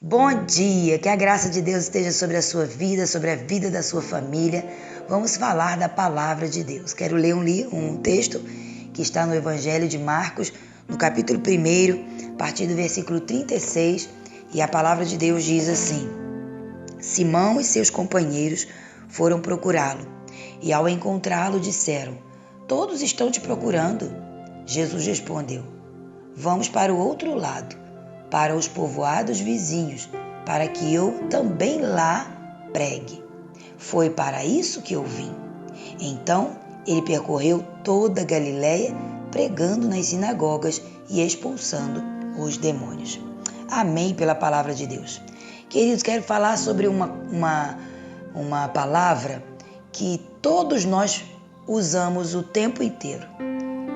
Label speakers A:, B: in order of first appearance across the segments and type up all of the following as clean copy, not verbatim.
A: Bom dia, que a graça de Deus esteja sobre a sua vida, sobre a vida da sua família. Vamos falar da palavra de Deus. Quero ler um texto que está no Evangelho de Marcos, no capítulo 1, a partir do versículo 36, e a palavra de Deus diz assim: Simão e seus companheiros foram procurá-lo, e ao encontrá-lo disseram: Todos estão te procurando. Jesus respondeu: Vamos para o outro lado, para os povoados vizinhos, para que eu também lá pregue. Foi para isso que eu vim. Então ele percorreu toda a Galiléia, pregando nas sinagogas e expulsando os demônios. Amém pela palavra de Deus. Queridos, quero falar sobre uma palavra que todos nós usamos o tempo inteiro,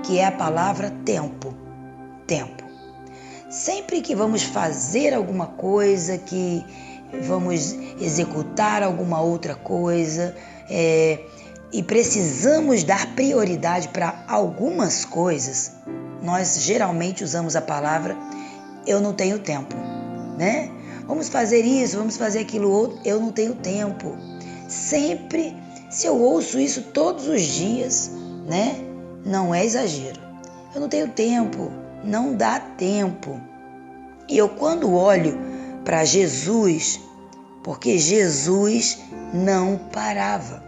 A: que é a palavra tempo. Tempo. Sempre que vamos fazer alguma coisa, que vamos executar alguma outra coisa, e precisamos dar prioridade para algumas coisas, nós geralmente usamos a palavra eu não tenho tempo, né? Vamos fazer isso, vamos fazer aquilo outro, eu não tenho tempo. Sempre, se eu ouço isso todos os dias, né? Não é exagero. Eu não tenho tempo, não dá tempo. E eu quando olho para Jesus, porque Jesus não parava.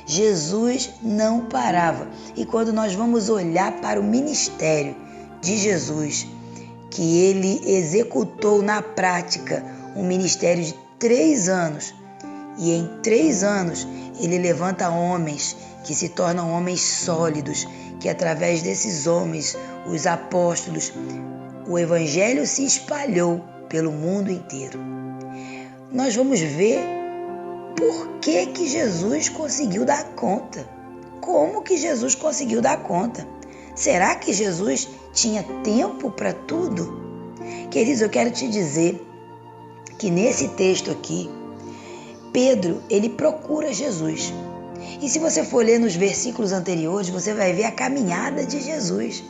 A: Jesus não parava. E quando nós vamos olhar para o ministério de Jesus, que ele executou na prática um ministério de 3 anos, e em 3 anos ele levanta homens que se tornam homens sólidos, que através desses homens, os apóstolos, o evangelho se espalhou pelo mundo inteiro. Nós vamos ver por que Jesus conseguiu dar conta. Como que Jesus conseguiu dar conta? Será que Jesus tinha tempo para tudo? Queridos, eu quero te dizer que nesse texto aqui, Pedro, ele procura Jesus. E se você for ler nos versículos anteriores, você vai ver a caminhada de Jesus.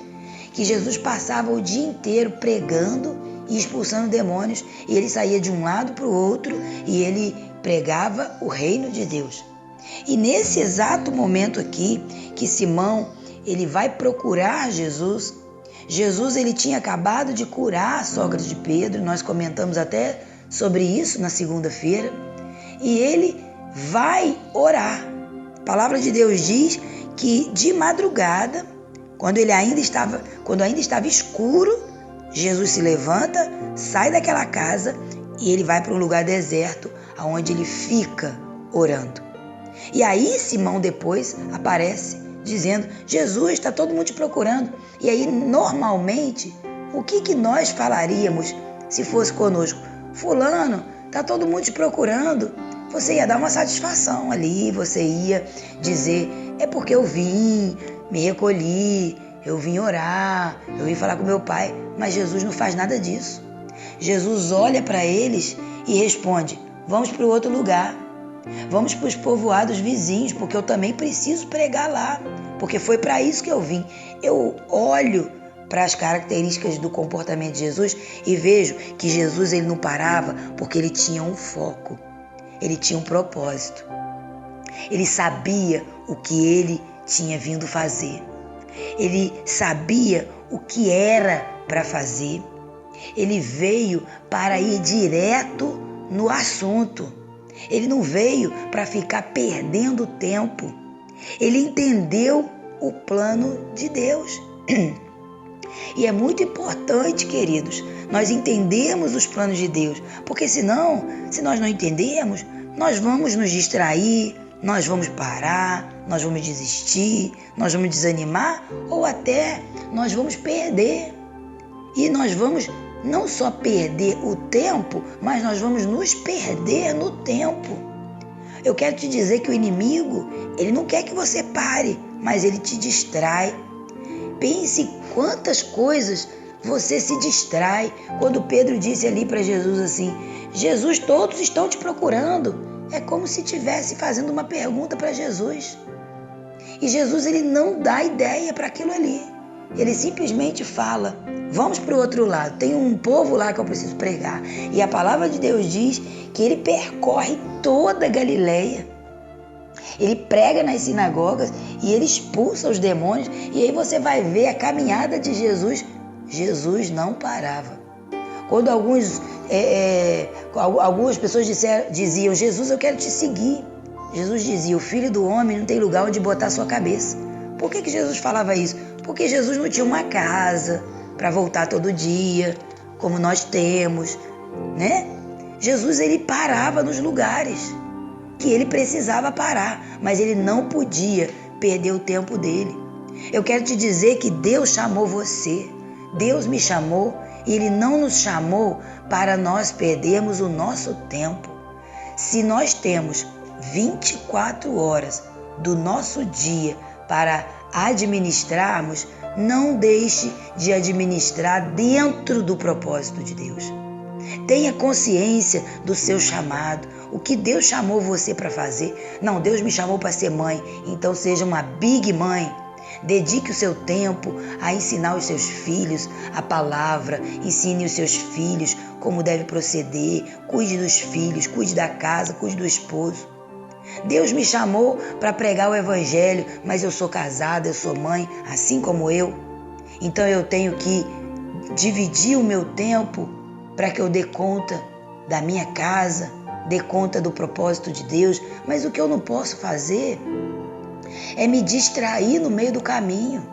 A: Que Jesus passava o dia inteiro pregando e expulsando demônios. E ele saía de um lado para o outro e ele pregava o reino de Deus. E nesse exato momento aqui, que Simão ele vai procurar Jesus, ele tinha acabado de curar a sogra de Pedro, nós comentamos até sobre isso na segunda-feira, e ele vai orar. A palavra de Deus diz que de madrugada, quando ainda estava escuro, Jesus se levanta, sai daquela casa e ele vai para um lugar deserto, onde ele fica orando. E aí Simão depois aparece dizendo: Jesus, está todo mundo te procurando. E aí normalmente, o que nós falaríamos se fosse conosco? Fulano, está todo mundo te procurando. Você ia dar uma satisfação ali, você ia dizer: é porque eu vim, me recolhi, eu vim orar, eu vim falar com meu pai. Mas Jesus não faz nada disso. Jesus olha para eles e responde: vamos para o outro lugar. Vamos para os povoados vizinhos, porque eu também preciso pregar lá, porque foi para isso que eu vim. Eu olho para as características do comportamento de Jesus e vejo que Jesus ele não parava porque ele tinha um foco, ele tinha um propósito. Ele sabia o que ele tinha vindo fazer. Ele sabia o que era para fazer. Ele veio para ir direto no assunto. Ele não veio para ficar perdendo tempo. Ele entendeu o plano de Deus. E é muito importante, queridos, nós entendermos os planos de Deus, porque senão, se nós não entendermos, nós vamos nos distrair, nós vamos parar, nós vamos desistir, nós vamos desanimar ou até nós vamos perder. E nós vamos não só perder o tempo, mas nós vamos nos perder no tempo. Eu quero te dizer que o inimigo, ele não quer que você pare, mas ele te distrai. Pense quantas coisas você se distrai. Quando Pedro disse ali para Jesus assim: Jesus, todos estão te procurando. É como se estivesse fazendo uma pergunta para Jesus. E Jesus ele não dá ideia para aquilo ali. Ele simplesmente fala: vamos para o outro lado, tem um povo lá que eu preciso pregar. E a palavra de Deus diz que ele percorre toda a Galileia. Ele prega nas sinagogas e ele expulsa os demônios. E aí você vai ver a caminhada de Jesus. Jesus não parava. Quando algumas pessoas diziam: Jesus, eu quero te seguir. Jesus dizia: o Filho do Homem não tem lugar onde botar sua cabeça. Por que Jesus falava isso? Porque Jesus não tinha uma casa para voltar todo dia, como nós temos, né? Jesus, ele parava nos lugares que ele precisava parar, mas ele não podia perder o tempo dele. Eu quero te dizer que Deus chamou você, Deus me chamou, e ele não nos chamou para nós perdermos o nosso tempo. Se nós temos 24 horas do nosso dia para administrarmos, não deixe de administrar dentro do propósito de Deus. Tenha consciência do seu chamado, o que Deus chamou você para fazer. Não, Deus me chamou para ser mãe, então seja uma big mãe. Dedique o seu tempo a ensinar os seus filhos a palavra, ensine os seus filhos como deve proceder, cuide dos filhos, cuide da casa, cuide do esposo. Deus me chamou para pregar o evangelho, mas eu sou casada, eu sou mãe, assim como eu. Então eu tenho que dividir o meu tempo para que eu dê conta da minha casa, dê conta do propósito de Deus. Mas o que eu não posso fazer é me distrair no meio do caminho.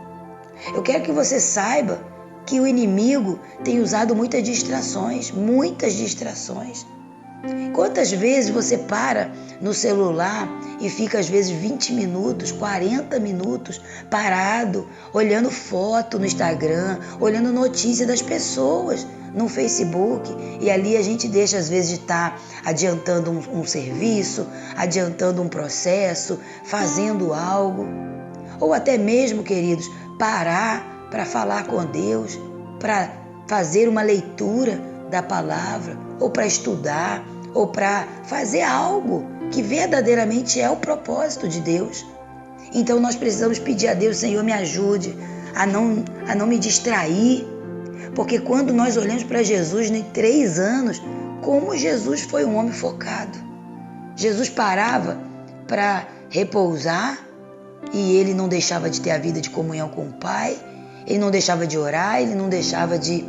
A: Eu quero que você saiba que o inimigo tem usado muitas distrações. Quantas vezes você para no celular e fica às vezes 20 minutos, 40 minutos parado, olhando foto no Instagram, olhando notícia das pessoas no Facebook, e ali a gente deixa às vezes de estar adiantando um serviço, adiantando um processo, fazendo algo, ou até mesmo, queridos, parar para falar com Deus, para fazer uma leitura da palavra, ou para estudar, ou para fazer algo que verdadeiramente é o propósito de Deus. Então nós precisamos pedir a Deus: Senhor, me ajude a não me distrair. Porque quando nós olhamos para Jesus em 3 anos, como Jesus foi um homem focado. Jesus parava para repousar e ele não deixava de ter a vida de comunhão com o Pai, ele não deixava de orar, ele não deixava de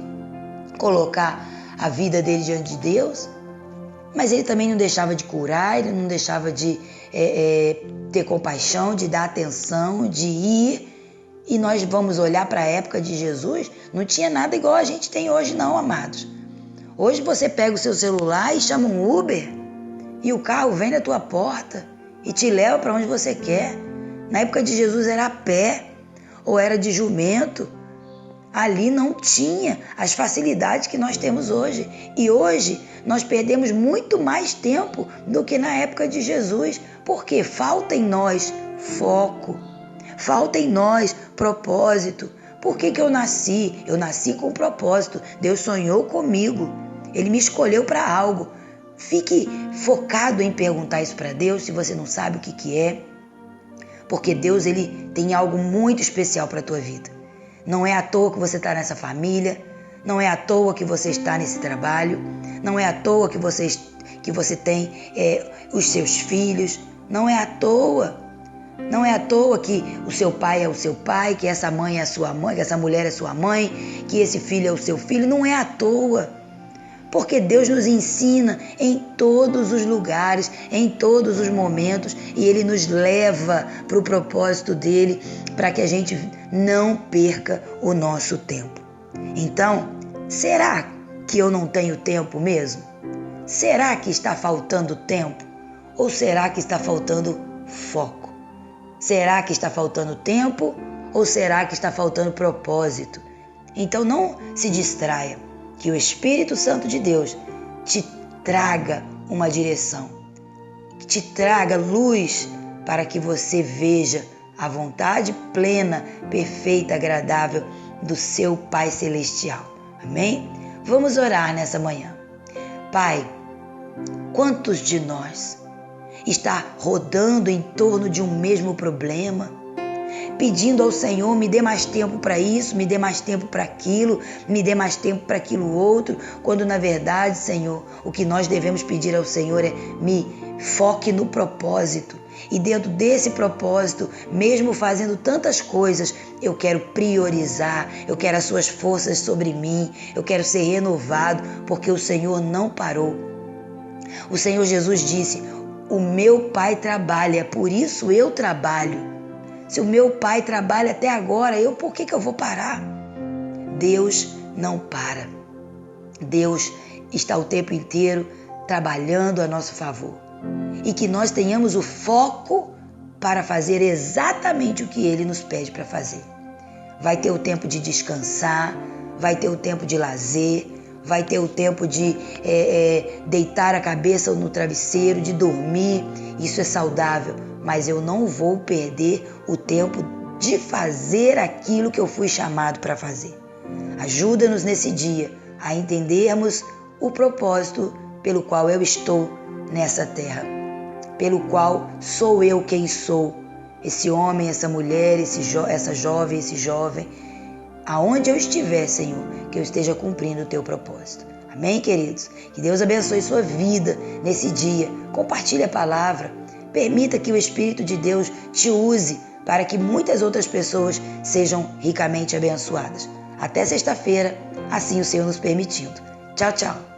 A: colocar a vida dele diante de Deus, mas ele também não deixava de curar, ele não deixava de ter compaixão, de dar atenção, de ir. E nós vamos olhar para a época de Jesus, não tinha nada igual a gente tem hoje não, amados. Hoje você pega o seu celular e chama um Uber e o carro vem na tua porta e te leva para onde você quer. Na época de Jesus era a pé ou era de jumento. Ali não tinha as facilidades que nós temos hoje. E hoje nós perdemos muito mais tempo do que na época de Jesus. Porque falta em nós foco. Falta em nós propósito. Por que eu nasci? Eu nasci com propósito. Deus sonhou comigo. Ele me escolheu para algo. Fique focado em perguntar isso para Deus, se você não sabe o que é. Porque Deus, ele tem algo muito especial para a tua vida. Não é à toa que você está nessa família. Não é à toa que você está nesse trabalho. Não é à toa que você tem os seus filhos. Não é à toa. Não é à toa que o seu pai é o seu pai, que essa mãe é a sua mãe, que essa mulher é sua mãe, que esse filho é o seu filho. Não é à toa. Porque Deus nos ensina em todos os lugares, em todos os momentos, e Ele nos leva para o propósito dEle, para que a gente não perca o nosso tempo. Então, será que eu não tenho tempo mesmo? Será que está faltando tempo? Ou será que está faltando foco? Será que está faltando tempo ou será que está faltando propósito? Então não se distraia, que o Espírito Santo de Deus te traga uma direção, te traga luz para que você veja a vontade plena, perfeita, agradável do seu Pai Celestial. Amém? Vamos orar nessa manhã. Pai, quantos de nós está rodando em torno de um mesmo problema? pedindo ao Senhor, me dê mais tempo para isso, me dê mais tempo para aquilo, me dê mais tempo para aquilo outro, quando na verdade, Senhor, o que nós devemos pedir ao Senhor é me foque no propósito. E dentro desse propósito, mesmo fazendo tantas coisas, eu quero priorizar, eu quero as suas forças sobre mim, eu quero ser renovado, porque o Senhor não parou. O Senhor Jesus disse: o meu Pai trabalha, por isso eu trabalho. Se o meu Pai trabalha até agora, por que eu vou parar? Deus não para. Deus está o tempo inteiro trabalhando a nosso favor. E que nós tenhamos o foco para fazer exatamente o que Ele nos pede para fazer. Vai ter o tempo de descansar, vai ter o tempo de lazer, vai ter o tempo de deitar a cabeça no travesseiro, de dormir. Isso é saudável, mas eu não vou perder o tempo de fazer aquilo que eu fui chamado para fazer. Ajuda-nos nesse dia a entendermos o propósito pelo qual eu estou nessa terra, pelo qual sou eu quem sou, esse homem, essa mulher, essa jovem, esse jovem, aonde eu estiver, Senhor, que eu esteja cumprindo o teu propósito. Amém, queridos? Que Deus abençoe sua vida nesse dia. Compartilhe a palavra. Permita que o Espírito de Deus te use para que muitas outras pessoas sejam ricamente abençoadas. Até sexta-feira, assim o Senhor nos permitindo. Tchau, tchau.